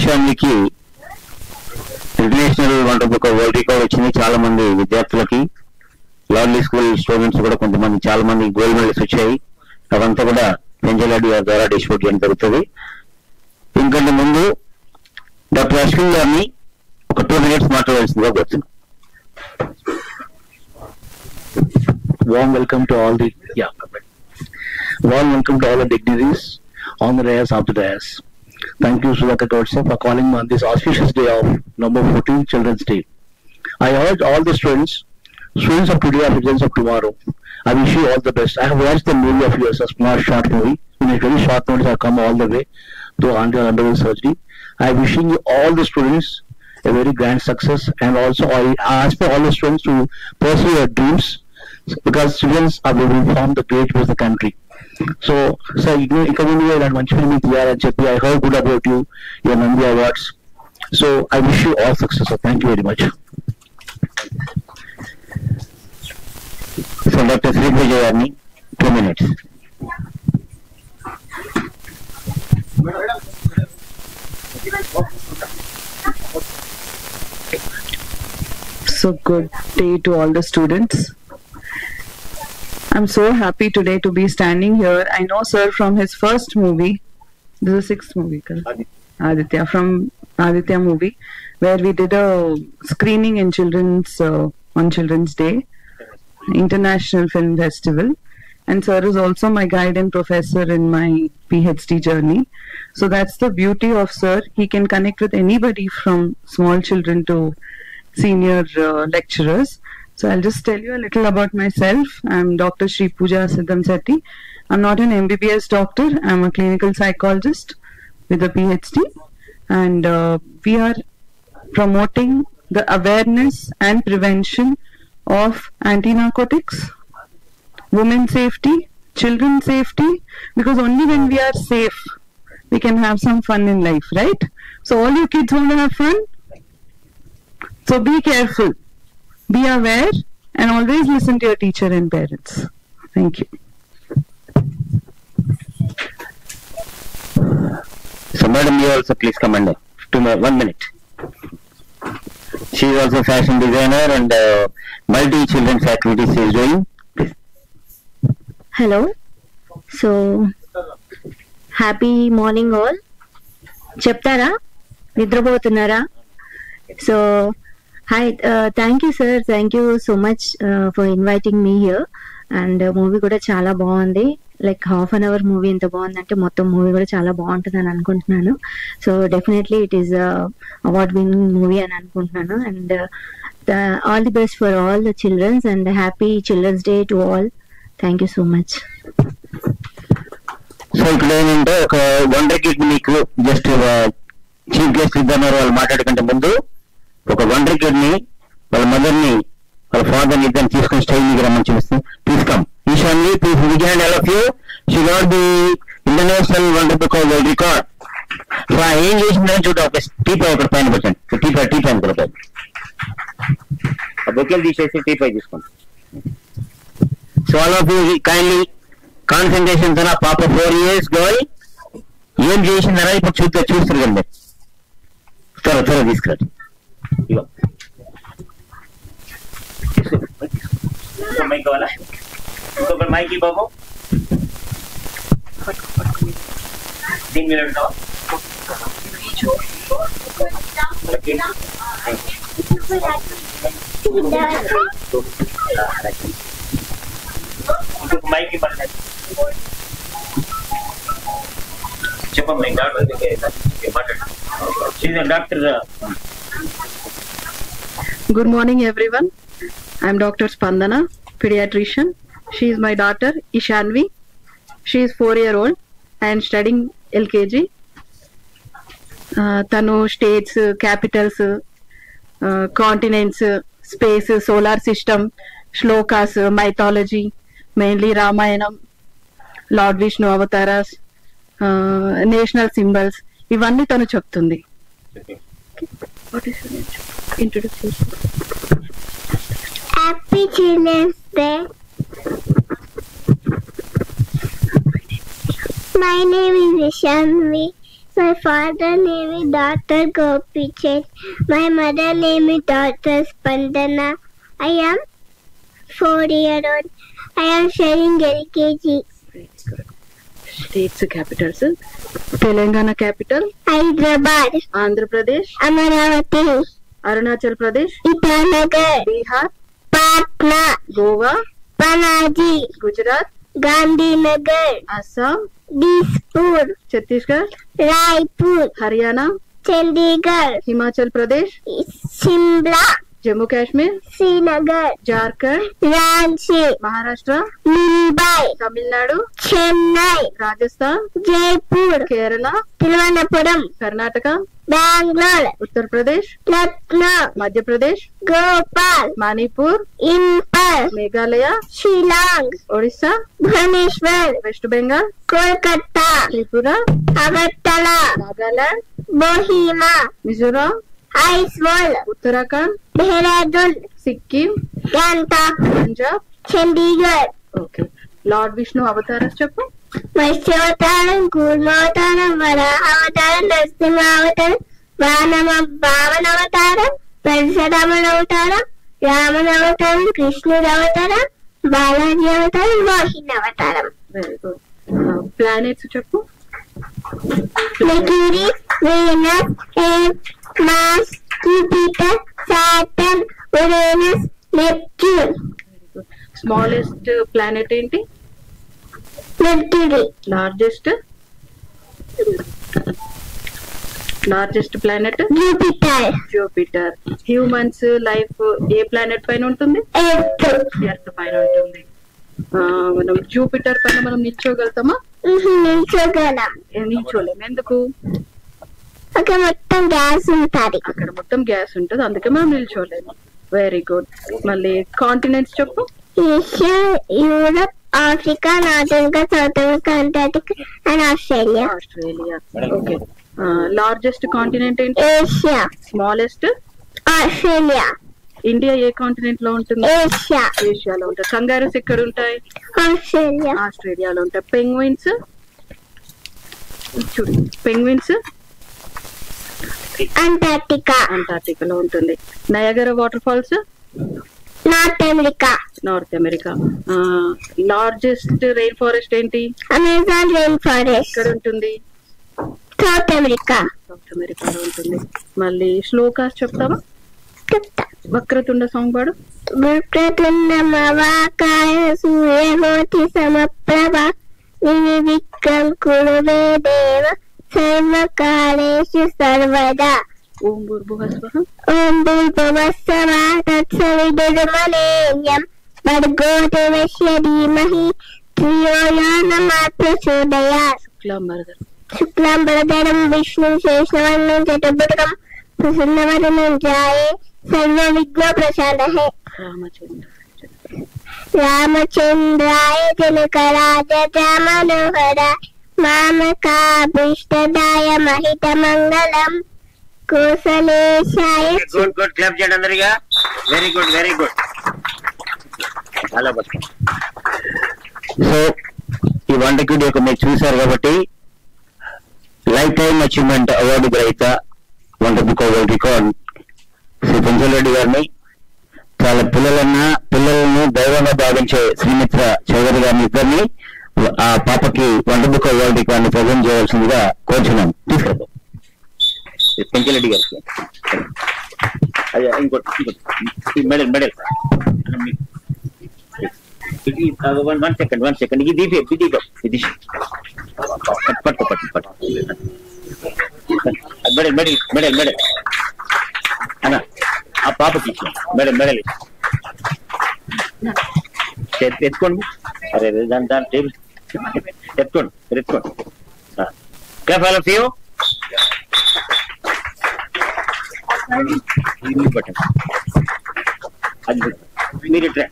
ఈశాన్యకి international wonder book world record వచ్చింది. చాలా మంది విద్యార్థులకి, లవ్లీ స్కూల్ స్టూడెంట్స్ కూడా కొంతమంది చాలా మంది గోల్డ్ మెడల్స్ వచ్చాయి. అవంతా కూడా పెంచలాడి గారి ద్వారా డిస్ట్రిబ్యూట్ చేయడం జరుగుతుంది. ఇంకంటే ముందు డాక్టర్ అశ్విన్ గారిని ఒక 2 minutes మాట్లాడాల్సిందిగా కోరుతున్నాను. Warm welcome to all the dignitaries on the dais, of the dais. Thank you, Sudhakar Godse, for calling me on this auspicious day of number 14 Children's Day. I urge all the students of today are citizens of tomorrow. I wish you all the best. I have watched the movie of yours, a small short movie. In a very short notice, I have come all the way to undergo surgery. I am wishing you all the students a very grand success, and also I ask for all the students to pursue your dreams, because children are going to form the great of the country. So, sir, ఇక్కడ ఇలాంటి మంచి film తీయాలని చెప్పి I heard good about you, your Nandi Awards. So, I wish you all success, sir. Thank you very much. So doctor Sripuja గారిని 2 minutes. So good day to all the students. I'm so happy today to be standing here. I know sir from his first movie. This is 6th movie, Aditya, from Aditya movie, where we did a screening in on Children's Day, International Film Festival. And sir is also my guide and professor in my PhD journey. So that's the beauty of sir. He can connect with anybody from small children to senior lecturers. So I'll just tell you a little about myself. I'm Dr. Sri Pooja Siddham Sethi. I'm not an MBBS doctor. I'm a clinical psychologist with a PhD. And we are promoting the awareness and prevention of anti-narcotics, women's safety, children's safety, because only when we are safe, we can have some fun in life, right? So all you kids want to have fun? So be careful, be aware, and always listen to your teacher and parents. Thank you. So madam, you also please come and 1 minute. She is also fashion designer and multi children's activities she is doing. Please. Hello. So happy morning all. చెప్తారా నిద్రపోతున్నారా? So hi, thank you sir, thank you so much for inviting me here. And movie కూడా చాలా బాగుంది. Like half an hour movie ఎంత బాగుందంటే మొత్తం movie కూడా చాలా బాగుంటుంది అని అనుకుంటున్నాను. So definitely it is award winning movie అని అనుకుంటున్నాను. And all the best for all the childrens and happy children's day to all. Thank you so much. So ఇక్కడ ఏంటంటే ఒక వండర్ కిడ్ మీకు జస్ట్ చీఫ్ గెస్ట్ ఇద్దరు వాళ్ళు మాట్లాడకంటే ముందు ఒక వండర్ కిడ్ ని వాళ్ళ మదర్ ని వాళ్ళ ఫాదర్ ని ఇద్దరు తీసుకొని స్టైల్ మీకు రమ్మని చూపిస్తాం. Please come Ishanvi, please begin all of you. She got the international wonder book of world record. So ఏం చేసిందని చూడ ఒక టీపై ఒకటి పైన పెట్టండి. టీ పైన కూడా ఆ బొక్కెలు తీసేసి టీపై తీసుకోండి. So all of you kindly concentration తో పాప 4 years గర్ల్ ఏం చేసిందనా ఇప్పుడు చూస్తారు కదా. త్వరగా తీసుకురండి. మైక్ కావాలా? ఇంకొక మైక్ బాబు దీని మీద పెట్టావా? ఇంకొక మైక్ ఇవ్వండి. చెప్పమ్మా doctor. Good morning everyone. I'm Dr. Spandana, pediatrician. She is my daughter Ishanvi. She is 4-year-old and studying LKG. Tanu states, capitals, continents, space, solar system, shlokas, mythology, mainly Ramayanam, Lord Vishnu avataras, national symbols ఇవన్నీ తను చెప్తుంది. Introduce. Happy Children's Day. My name is Ishanvi. My father name is Dr. Gopichand. My mother name is Dr. Spandana. I am 4-year-old. I am sharing LKG. States capitals. Telangana capital. Hyderabad. Andhra Pradesh. Amaravati. Arunachal Pradesh. Itanagar. Bihar. Patna. Goa. Panaji. Gujarat. Gandhinagar. Assam. Dispur. Chhattisgarh. Raipur. Haryana. Chandigarh. Himachal Pradesh. Shimla. Jammu Kashmir. Srinagar. Jharkhand. Ranchi. Maharashtra. Mumbai. Tamil Nadu. Chennai. Rajasthan. Jaipur. Kerala. Thiruvananthapuram. Karnataka. Bangalore. Uttar Pradesh. Lucknow. Madhya Pradesh. Gopal. Manipur. Impal. Meghalaya. Shillong. Odisha. Bhubaneswar. West Bengal. Kolkata. Tripura. Agartala. Nagaland. Bohima. Mizoram. Aizawl. Uttarakhand. Dehradun. Sikkim. Gangtok. Punjab. Chandigarh. Okay. Lord Vishnu avataras చెప్పు. మత్స్యావతారం, కూర్మావతారం, వరాహావతారం, నరసింహావతారం, వామనవతారం, పరశురామనవతారం, రామనవతారం, కృష్ణుడవతారం, బాలాజీ అవతారం, వాహిని అవతారం. Very good. Planets చెప్పు. Mercury, Venus, Earth, Mars, Jupiter, Saturn, Uranus, Neptune. Smallest planet ఏంటి? Mercury. Largest planet Jupiter. Humans life ఏ planet పైన ఉంటుంది? Earth పైన ఉంటుంది. మనం జూపిటర్ పైన మనం నిల్చోగలుగుతామా? నిల్చోలేము. ఎందుకు? అక్కడ మొత్తం గ్యాస్ ఉంటుంది. అక్కడ మొత్తం గ్యాస్ ఉంటుంది, అందుకే మనం నిల్చోలేము. Very good. మళ్ళీ కాంటినెంట్స్ చెప్పు. Asia, Europe, Africa, North America, South America, Antarctica and Australia. Okay. Largest continent ఏంటి? ఏషియా. స్మాలెస్ట్? ఆస్ట్రేలియా. ఇండియా ఏ కాంటినెంట్ లో ఉంటుంది? ఏషియాలో ఉంటాయి. కంగారూస్ ఎక్కడ ఉంటాయి? ఆస్ట్రేలియాలో ఉంటాయి. పెంగ్విన్స్ చూడు, పెంగ్విన్స్ అంటార్టికాలో ఉంటుంది. Niagara water falls North America. Largest rain forest ఏంటి? Amazon rain forest. ఎక్కడ ఉంటుంది? సౌత్ అమెరికాలో ఉంటుంది. మళ్ళీ శ్లోకాస్ చెప్తావా? వక్రతుండ సాంగ్ పాడు. వక్రతుండ మహాకాయ సూర్యకోటి సమప్రభ నిర్విఘ్నం కురుమే దేవ సర్వకాలేషు సర్వదా. ఓం భూర్భువః స్వః. ఓం భూర్భువః స్వః తత్సవితుర్వరేణ్యం భర్గో దేవస్య ధీమహి ధియో యో నః ప్రచోదయాత్. శుక్లాంబరధరం విష్ణుం శేషవర్ణం చతుర్భుజం ప్రసన్నవదనం ధ్యాయే సర్వ విఘ్న ప్రశాంతయే. రామచంద్రాయ జనకరాజ మనోహరాయ మామకాభీష్టదాయ మహితమంగళం కోసలేశాయ. గుడ్ క్లాప్ చేయండి అందరిగా. Very good. చాలా బాగుంది. సో ఈ వండర్కిడ్ యొక్క మీరు చూశారు కాబట్టి లైఫ్ టైమ్ అచీవ్మెంట్ అవార్డు గ్రహీత wonder book of world record Shri Penchala Reddy గారిని, చాలా పిల్లలను దైవంగా భావించే శ్రీమిత్ర చౌదరి గారిని ఇద్దరిని ఆ పాపకి wonder book of world record ని ప్రజెంట్ చేయవలసిందిగా కోరుచున్నాం. తీసుకెళ్తాం పెంచలరెడ్డి గారికి. అయ్యా ఇంకోటి మెడల్ 1 సెకండ్ ఇది పట్టు మెడల్ అన్న ఆ పాపకి మెడల్ ఎత్తుకోండి. అరే దాని టేబుల్ ఎత్తుకోండి. Clap all of you. Button అది మీరు ట్రై.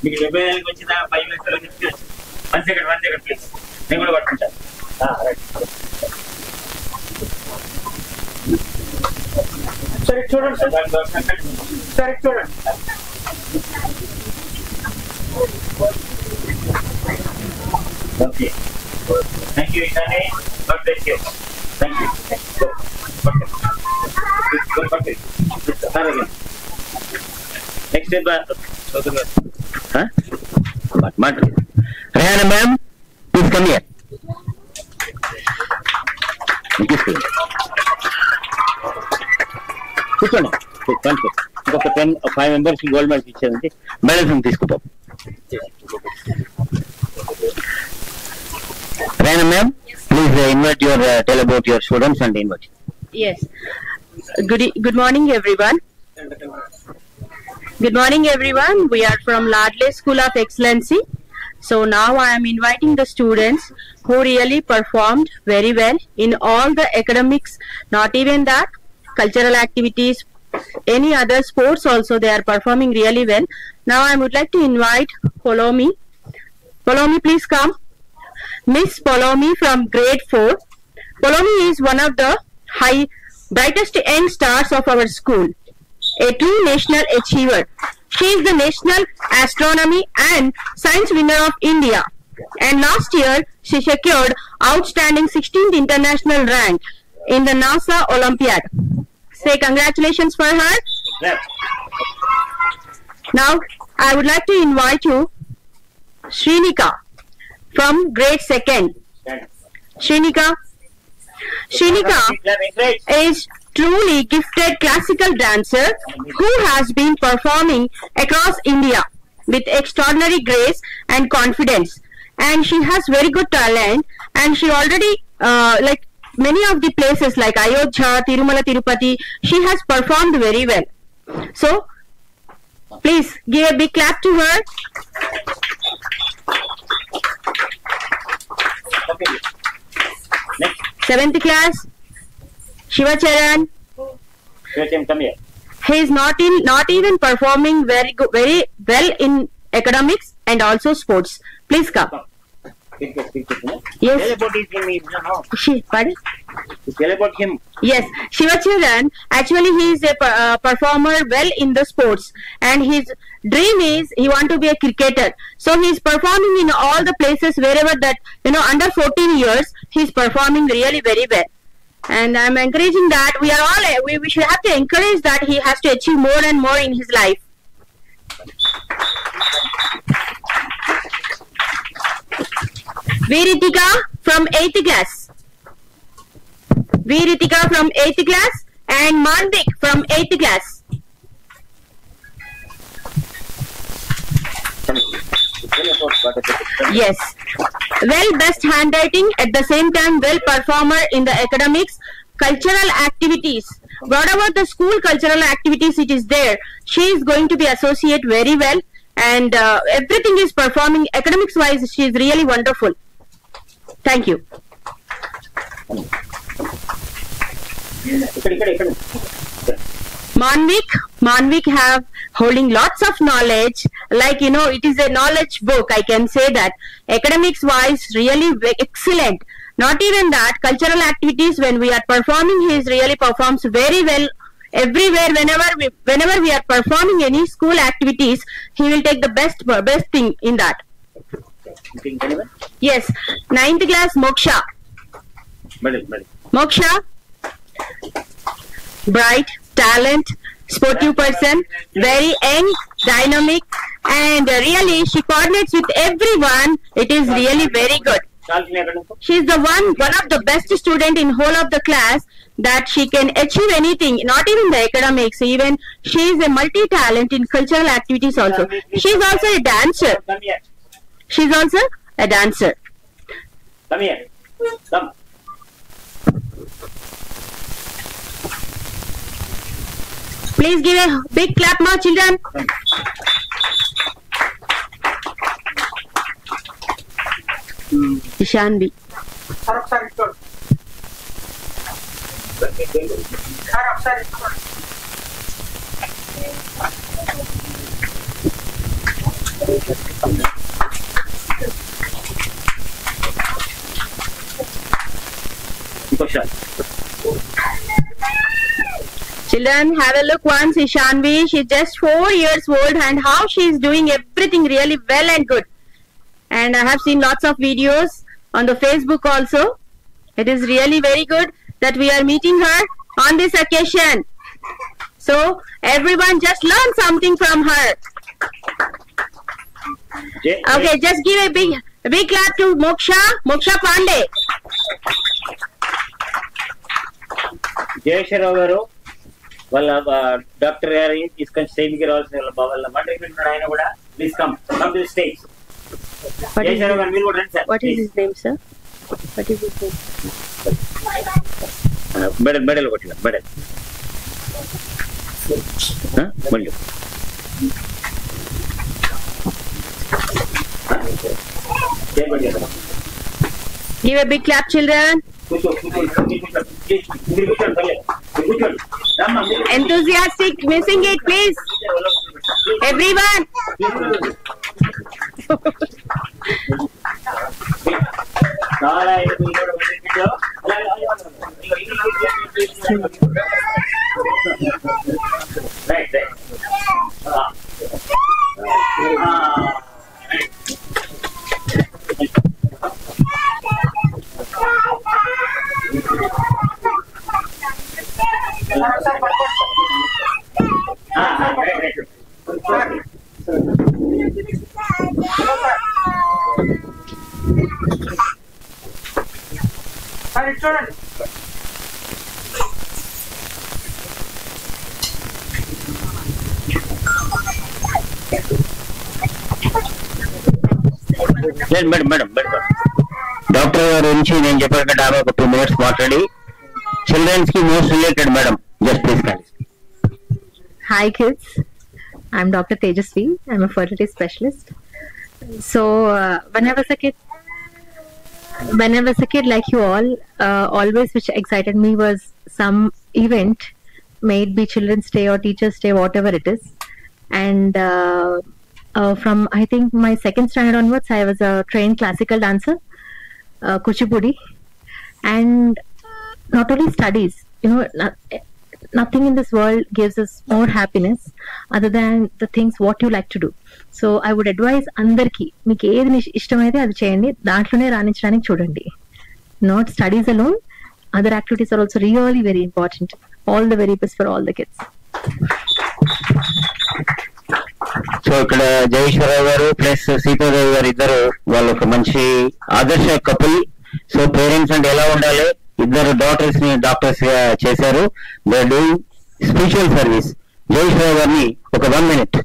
మీకు 70 ఏళ్ళకి వచ్చిన 5 లక్షలు వన్ సెకండ్ ప్లీజ్, నేను కూడా పట్టుకుంటాను. సరే చూడండి సరే చూడండి. Okay, thank you Ishani, God bless you. Thank you. Next Rehana ma'am, please come here. కూర్చోండి. ఇంకొక 5 మెంబర్స్ గోల్డ్ మెడల్స్ ఇచ్చారంటే మెడల్స్ తీసుకుంటాం. Rehana ma'am, please invite your tell about your students and invite. Yes. Good morning, everyone. Good morning, everyone. We are from Ladle School of Excellency. So now I am inviting the students who really performed very well in all the academics, not even that, cultural activities, any other sports also they are performing really well. Now I would like to invite Polomi. Polomi, please come. Miss Polomi from grade 4. Polomi is one of the brightest young stars of our school, a true national achiever. She is the National Astronomy and Science winner of India, and last year she secured outstanding 16th international rank in the NASA Olympiad. Say congratulations for her. Now I would like to invite you Shrinika from grade 2nd. Shrinika is truly gifted classical dancer who has been performing across India with extraordinary grace and confidence, and she has very good talent, and she already like many of the places like Ayodhya, Tirumala, Tirupati, she has performed very well. So please give a big clap to her. Okay. Next. 7th class, Shiva Charan. Come here. He is not even performing very well in academics and also sports. Please come. Yes. Tell about him. Pardon? Tell about him. Yes, Shiva Charan, actually he is a performer well in the sports, and his dream is he want to be a cricketer. So he is performing in all the places wherever that, under 14 years, he is performing really very well. And I am encouraging that we should have to encourage that he has to achieve more and more in his life. Viritika from 8th class. Viritika from 8th class and Mandik from 8th class. Yes. Well, best handwriting, at the same time well performer in the academics, cultural activities. Whatever the school cultural activities it is there, she is going to be associate very well, and everything is performing academics wise. She is really wonderful. Thank you. Manvik have holding lots of knowledge, like it is a knowledge book, I can say that. Academics wise really excellent. Not even that, cultural activities when we are performing, he really performs very well everywhere. Whenever we are performing any school activities, he will take the best thing in that. Yes, 9th class Moksha. Moksha, bright, talent, sportive person, very young, dynamic, and really she coordinates with everyone. It is really very good. She is the one of the best student in whole of the class, that she can achieve anything, not even the academics. Even she is a multi-talent in cultural activities also. She is also a dancer. She is also a dancer. Come here. Come. Please give a big clap, my children. Ishan B. Children, have a look once. Ishanvi, she's just 4 years old, and how she is doing everything really well and good. And I have seen lots of videos on the Facebook also. It is really very good that we are meeting her on this occasion. So everyone just learn something from her. Okay, just give a big clap to Moksha Pandey. జయేశ్వరరావు గారు వాళ్ళ doctor గారు తీసుకొని స్టేజ్కి రావాల్సిన వాళ్ళ మండలి ఆయన కూడా ప్లీజ్ కమ్ టు స్టేజ్. జయేశ్వరరావు గారు మీరు కూడా రండి sir. What is his name, sir? What is his name? బెడలు కొట్టిన బెడల్ మళ్ళీ Give a big clap, children. Enthusiastic, missing it, please. Everyone. Madam doctor గారి గురించి నేను చెప్పాలంటే ఆమె ఒక 2 minutes మాట్లాడి చిల్డ్రన్స్ కి most related madam just please. Hi kids, I'm Dr. Tejasvi. I'm a fertility specialist. So when I was a kid like you all, always which excited me was some event, may it be Children's Day or Teachers Day, whatever it is. And from I think my 2nd standard onwards, I was a trained classical dancer, Kuchipudi, and not only studies, you know, nothing in this world gives us more happiness other than the things what you like to do. So I would advise andarki meeku edi ishtamaithe adi cheyandi, dantlone raninchadaniki chudandi. Not studies alone, other activities are also really very important. All the very best for all the kids. So ఇక్కడ జయేశ్వరరావు గారు plus Sitadevi గారు ఇద్దరు వాళ్ళు ఒక మంచి ఆదర్శ couple. So parents అంటే ఎలా ఉండాలి, ఇద్దరు డాటర్స్ ని డాక్టర్స్ గా చేశారు. They doing spiritual service. Jayeshwararao గారిని ఒక 1 minute.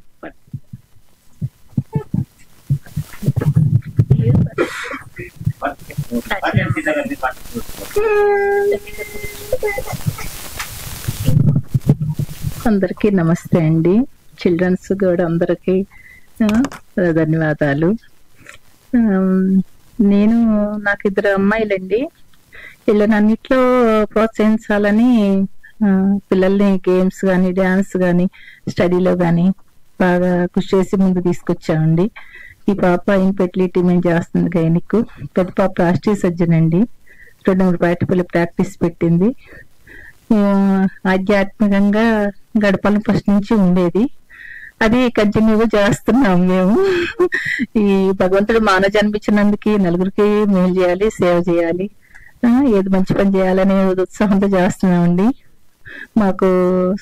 అందరికీ నమస్తే అండి. చిల్డ్రన్స్ కూడా అందరికీ ధన్యవాదాలు. నాకు 2 అమ్మాయిలండి. వీళ్ళని అన్నిట్లో ప్రోత్సహించాలని పిల్లల్ని గేమ్స్ కానీ డ్యాన్స్ కానీ స్టడీలో కానీ బాగా కృషి చేసి ముందు తీసుకొచ్చామండి. ఈ పాప ఇన్ఫెర్టిలిటీ మేము చేస్తుంది గైనిక్. పెద్ద పాప రాష్ట్రీయ సర్జన్ అండి. 2-3 బయటపల్లి ప్రాక్టీస్ పెట్టింది. ఆధ్యాత్మికంగా గడపాలని ఫస్ట్ నుంచి ఉండేది, అది కంటిన్యూగా చేస్తున్నాం మేము. ఈ భగవంతుడు మానవ జన్మించినందుకు నలుగురికి మేలు చేయాలి, సేవ చేయాలి, ఏది మంచి పని చేయాలనే ఉత్సాహంతో చేస్తున్నామండి. మాకు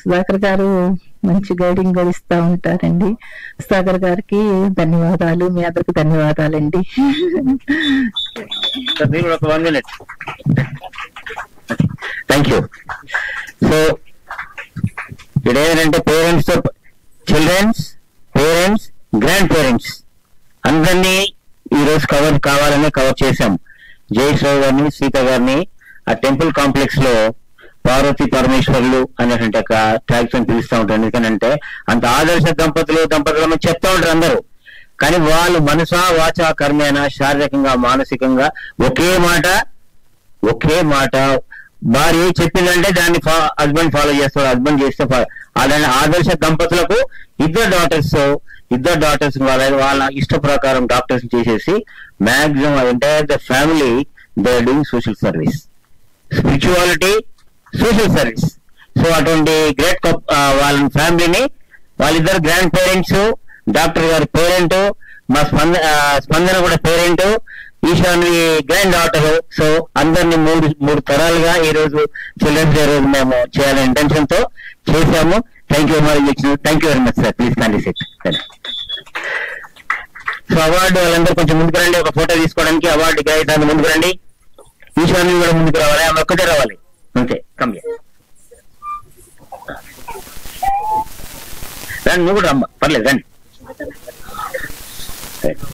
సుధాకర్ గారు మంచి గైడింగ్ ఇస్తా ఉంటారండి. సుధాకర్ గారికి ధన్యవాదాలు, మీ అందరికి ధన్యవాదాలండి. Thank you. సో ఇదేంటంటే పేరెంట్స్ తో చిల్డ్రన్స్, పేరెంట్స్, గ్రాండ్ పేరెంట్స్ అందరినీ ఈరోజు కావాలని కవర్ చేశాం. జయేశ్వరరావు గారిని, సీత గారిని ఆ టెంపుల్ కాంప్లెక్స్ లో పార్వతీ పరమేశ్వరులు అనేటువంటి ఒక ట్యాగ్స్ అని పిలుస్తూ ఉంటారు. ఎందుకంటే అంత ఆదర్శ దంపతులు చెప్తా ఉంటారు అందరూ. కానీ వాళ్ళు మనసా వాచా కర్మేన శారీరకంగా మానసికంగా ఒకే మాట భార్య చెప్పిందంటే దాన్ని హస్బెండ్ ఫాలో చేస్తాడు, హస్బెండ్ చేస్తే అలాంటి ఆదర్శ దంపతులకు 2 డాటర్స్ ఇద్దరు డాక్టర్స్ వాళ్ళ ఇష్ట ప్రకారం డాక్టర్స్ చేసేసి maximum entire the family they are doing social service, spirituality, social service. So అటువంటి గ్రేట్ వాళ్ళ ఫ్యామిలీని, వాళ్ళిద్దరు గ్రాండ్ పేరెంట్స్, డాక్టర్ గారి పేరెంట్, మా స్పందన కూడా parent, Eshanvi grand daughter. So అందరినీ మూడు తరాలుగా ఈ రోజు చిల్డ్రన్స్ డే రోజు మేము చేయాలనే ఇంటెన్షన్ తో చేశాము. Thank you very much sir. Please కాండి సెట్. సో అవార్డు వాళ్ళందరూ కొంచెం ముందుకు రండి, ఒక ఫోటో తీసుకోవడానికి. అవార్డు గాయదాన్ని ముందుకు రండి, ఈశాన్వి కూడా ముందుకు రావాలి, ఆమె ఒక్కటే రావాలి అంతే. కమ్య రండి, నువ్వు కూడా రమ్మ, పర్లేదు రండి.